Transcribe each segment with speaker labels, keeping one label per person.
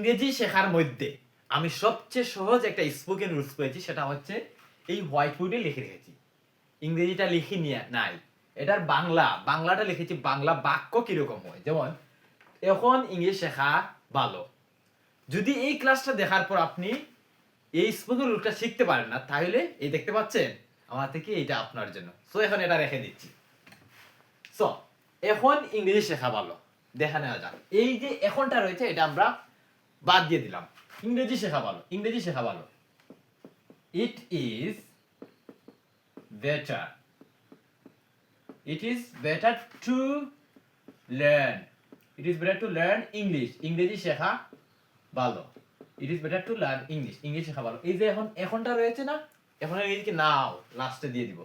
Speaker 1: ইংরেজি শেখার মধ্যে আমি সবচেয়ে সহজ একটা স্পোকেন রুলস পেয়েছি, সেটা হচ্ছে এই হোয়াইট বোর্ডে লিখে রেখেছি। ইংরেজিটা লিখি নিয়ে নাই, এটার বাংলাটা লিখেছি। বাংলা বাক্য কিরকম হয়, যেমন এখন ইংরেজি শেখা ভালো। যদি এই ক্লাসটা দেখার পর আপনি এই স্পোকেন রুলসটা শিখতে পারেন না, তাহলে এই দেখতে পাচ্ছেন আমার থেকে এটা আপনার জন্য। সো এখন এটা রেখে দিচ্ছি। সো এখন ইংরেজি শেখা ভালো, দেখা নেওয়া যাক। এই যে এখনটা রয়েছে এটা আমরা বাদ দিয়ে দিলাম। ইংরেজি শেখা ভালো, ইংরেজি শেখা ভালো। It is better, it is better to learn, it is better to learn English. ইংরেজি শেখা ভালো, it is better to learn English. English শেখা ভালো। এই যে এখনটা রয়েছে না, এখন ইংরেজিকে নাও লাস্টে দিয়ে দিব।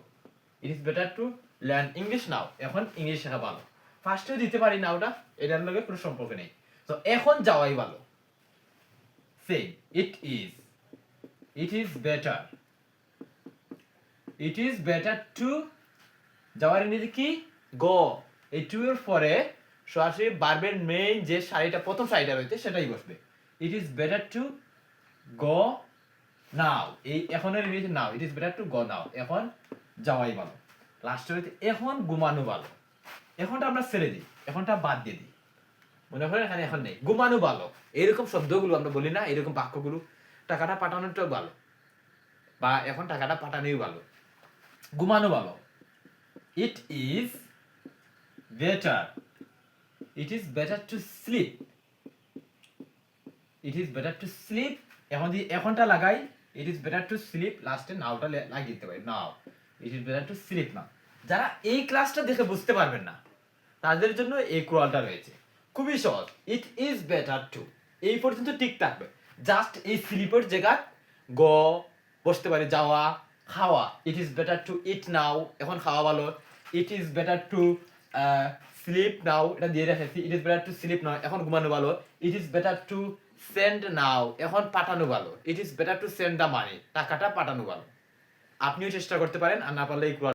Speaker 1: ইট is better to learn English নাও। এখন ইংলিশ শেখা ভালো। ফার্স্টেও দিতে পারি না, ওটা এটার লগে কোনো সম্পর্ক নেই। তো এখন যাওয়াই ভালো। সে it is better, it is better to, যাওয়ার ইংরেজি কি গো। এই টু এর পরে সরাসরি ভার্বের মেইন যে সারিটা, প্রথম সারিটা রয়েছে সেটাই বসবে। It is better to go now. এই এখনের ইংরেজি now. It is better to go now. এখন যাওয়াই ভালো। লাস্টে রয়েছে এখন ঘুমানো ভালো। এখনটা আমরা ছেড়ে দিই, এখনটা বাদ দিয়ে দিই। মনে করেন এখানে এখন নেই, ঘুমানো ভালো। এরকম শব্দগুলো আমরা বলি না, এরকম বাক্যগুলো টাকাটা পাঠানোটাও ভালো, বা এখন টাকাটা পাঠানোই ভালো। ঘুমানো ভালো। It is better, it is better to sleep, it is better to sleep. এখন যদি এখনটা লাগাই, it is better to sleep, লাস্টে নাওটা লাগিয়ে দিতে পারি। Now it is better to sleep না। যারা এই ক্লাসটা দেখে বুঝতে পারবেন না, তাদের জন্য এই কোয়ালটা রয়েছে, খুবই সহজ। ইট ইজ বেটার টু, এই পর্যন্ত ঠিক থাকবে। জাস্ট এই স্লিপের জায়গায় গ বসতে পারে, যাওয়া, খাওয়া। It is better to eat now, এখন খাওয়া ভালো। It is better to sleep now, এটা দিয়ে রেখেছি। It is better to sleep now, এখন ঘুমানো ভালো। It is better to send now, এখন পাঠানো ভালো। It is better to send the money, টাকাটা পাঠানো ভালো। আপনিও চেষ্টা করতে পারেন, আর না পারলে এই